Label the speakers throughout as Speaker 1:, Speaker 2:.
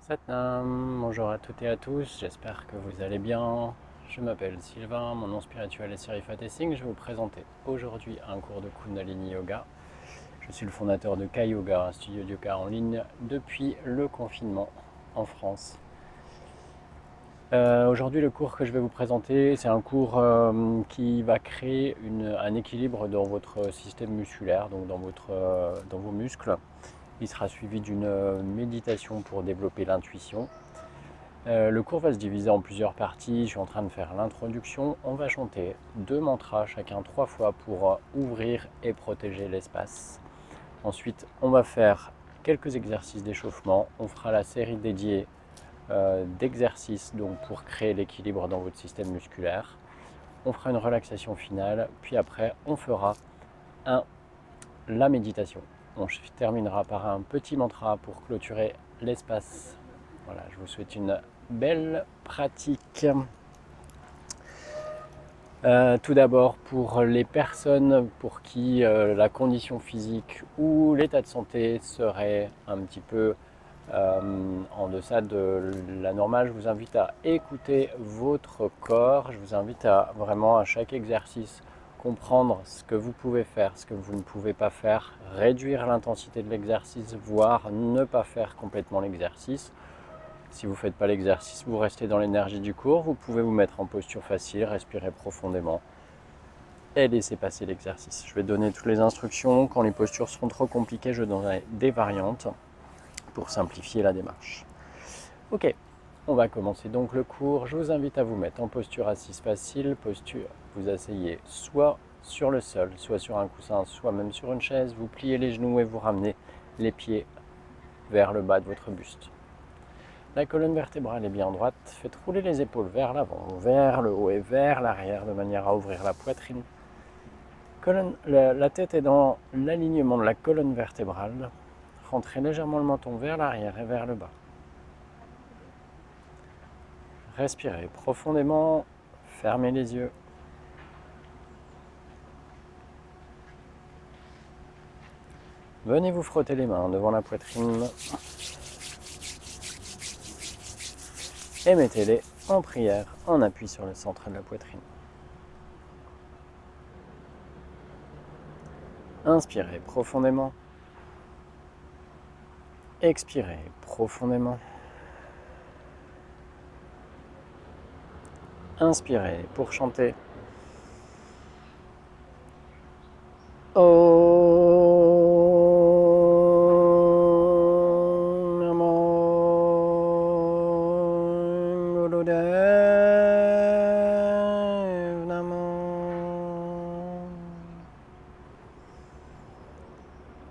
Speaker 1: Satnam, bonjour à toutes et à tous, j'espère que vous allez bien. Je m'appelle Sylvain, mon nom spirituel est Sirifat Singh. Je vais vous présenter aujourd'hui un cours de Kundalini Yoga. Je suis le fondateur de Kai Yoga, un studio de yoga en ligne depuis le confinement en France. Aujourd'hui, le cours que je vais vous présenter, c'est un cours qui va créer un équilibre dans votre système musculaire, donc dans vos muscles. Il sera suivi d'une méditation pour développer l'intuition. Le cours va se diviser en plusieurs parties. Je suis en train de faire l'introduction. On va chanter 2 mantras, chacun 3 fois pour ouvrir et protéger l'espace. Ensuite, on va faire quelques exercices d'échauffement. On fera la série dédiée d'exercices donc pour créer l'équilibre dans votre système musculaire. On fera une relaxation finale, puis après on fera la méditation. On terminera par un petit mantra pour clôturer l'espace. Voilà, je vous souhaite une belle pratique. Tout d'abord, pour les personnes pour qui la condition physique ou l'état de santé serait un petit peu en deçà de la normale, je vous invite à écouter votre corps. Je vous invite à vraiment à chaque exercice comprendre ce que vous pouvez faire, ce que vous ne pouvez pas faire, réduire l'intensité de l'exercice, voire ne pas faire complètement l'exercice. Si vous ne faites pas l'exercice, vous restez dans l'énergie du cours, vous pouvez vous mettre en posture facile, respirer profondément et laisser passer l'exercice. Je vais donner toutes les instructions. Quand les postures seront trop compliquées, je donnerai des variantes pour simplifier la démarche. Ok, on va commencer donc le cours. Je vous invite à vous mettre en posture assise facile, posture, vous asseyez soit sur le sol, soit sur un coussin, soit même sur une chaise. Vous pliez les genoux et vous ramenez les pieds vers le bas de votre buste. La colonne vertébrale est bien droite. Faites rouler les épaules vers l'avant, vers le haut et vers l'arrière de manière à ouvrir la poitrine. La tête est dans l'alignement de la colonne vertébrale. Rentrez légèrement le menton vers l'arrière et vers le bas. Respirez profondément, fermez les yeux. Venez vous frotter les mains devant la poitrine et mettez-les en prière, en appui sur le centre de la poitrine. Inspirez profondément. Expirez profondément. Inspirez pour chanter. Om Namo Gurudev Namo.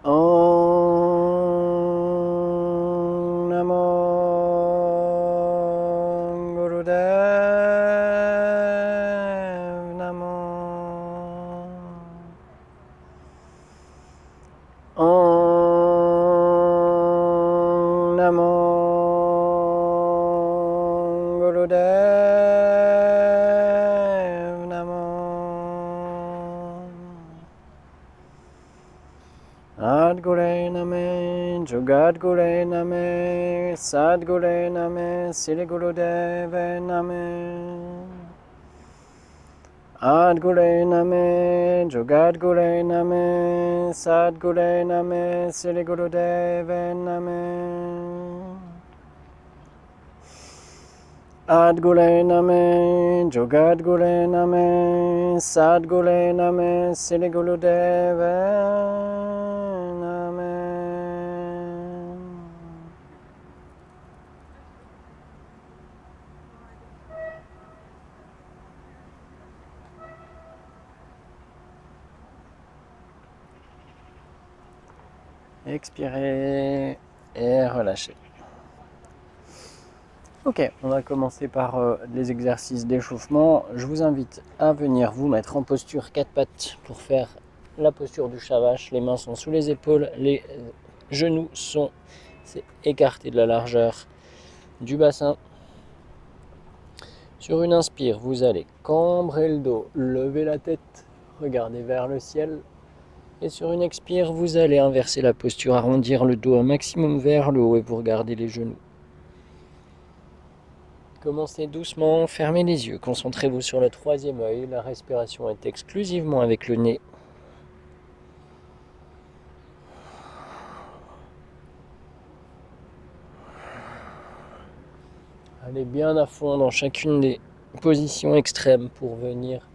Speaker 1: Om Namo Gurudev Namo. Om Namo Gurudev Namo. Adgure Name, Jugadgure Name, Sadgure Name, Sri Gurudeve Name. Adgure Name, Jugadgure Name, Sadgure Name, Sri Gurudeve Name. Adgure Name, Jugadgure Name, Sadgure Name, Sri Gurudeve Name. Expirez et relâchez. Ok, on va commencer par les exercices d'échauffement. Je vous invite à venir vous mettre en posture 4 pattes pour faire la posture du Shavash. Les mains sont sous les épaules, les genoux sont écartés de la largeur du bassin. Sur une inspire, vous allez cambrer le dos, lever la tête, regarder vers le ciel. Et sur une expire, vous allez inverser la posture, arrondir le dos un maximum vers le haut et vous regardez les genoux. Commencez doucement, fermez les yeux, concentrez-vous sur le troisième œil, la respiration est exclusivement avec le nez. Allez bien à fond dans chacune des positions extrêmes pour venir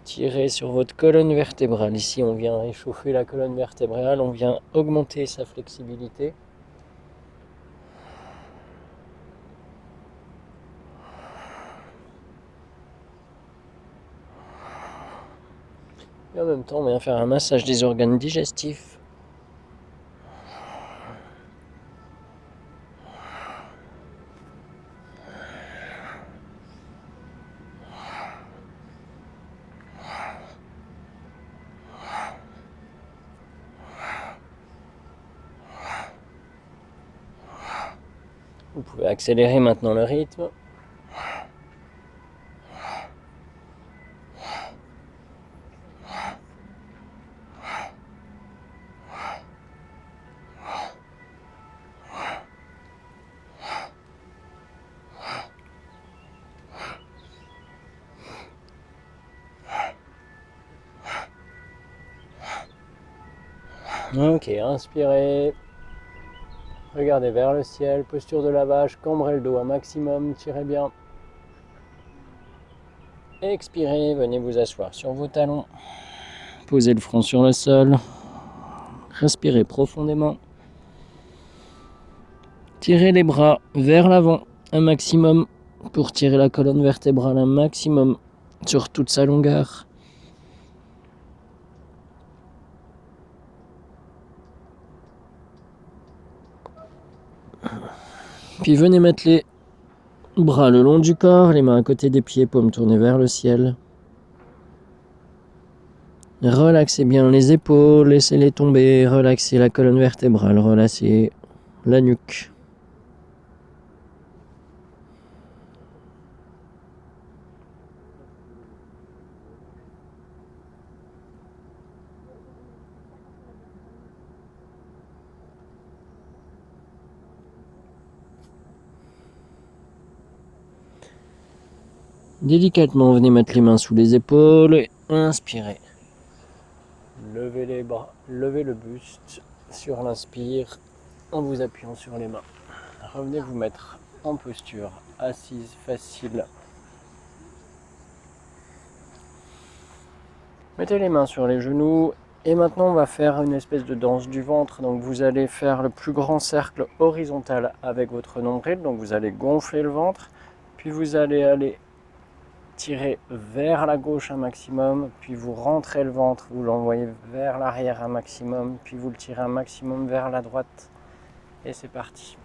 Speaker 1: tirer sur votre colonne vertébrale. Ici, on vient réchauffer la colonne vertébrale, on vient augmenter sa flexibilité. Et en même temps, on vient faire un massage des organes digestifs. Vous pouvez accélérer maintenant le rythme. Ok, inspirez. Regardez vers le ciel, posture de la vache, cambrez le dos un maximum, tirez bien. Expirez, venez vous asseoir sur vos talons. Posez le front sur le sol. Respirez profondément. Tirez les bras vers l'avant un maximum pour tirer la colonne vertébrale un maximum sur toute sa longueur. Puis venez mettre les bras le long du corps, les mains à côté des pieds, paumes tournées vers le ciel. Relaxez bien les épaules, laissez-les tomber, relaxez la colonne vertébrale, relaxez la nuque. Délicatement, venez mettre les mains sous les épaules et inspirez. Levez les bras, levez le buste sur l'inspire en vous appuyant sur les mains. Revenez vous mettre en posture assise facile. Mettez les mains sur les genoux et maintenant on va faire une espèce de danse du ventre. Donc vous allez faire le plus grand cercle horizontal avec votre nombril. Donc vous allez gonfler le ventre, puis vous allez aller tirer vers la gauche un maximum, puis vous rentrez le ventre, vous l'envoyez vers l'arrière un maximum, puis vous le tirez un maximum vers la droite. Et c'est parti.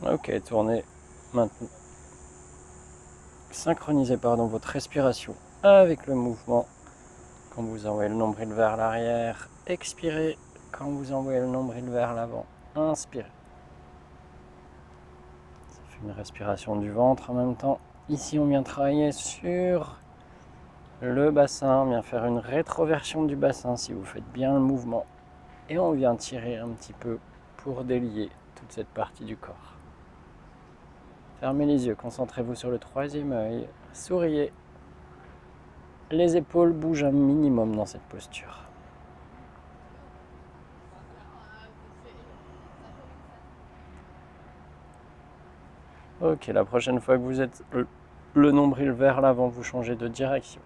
Speaker 1: Ok, tournez maintenant. Synchronisez votre respiration avec le mouvement. Quand vous envoyez le nombril vers l'arrière, expirez. Quand vous envoyez le nombril vers l'avant, inspirez. Ça fait une respiration du ventre en même temps. Ici, on vient travailler sur le bassin. On vient faire une rétroversion du bassin si vous faites bien le mouvement. Et on vient tirer un petit peu pour délier toute cette partie du corps. Fermez les yeux, concentrez-vous sur le troisième œil, souriez. Les épaules bougent un minimum dans cette posture. Ok, la prochaine fois que vous êtes le nombril vers l'avant, vous changez de direction.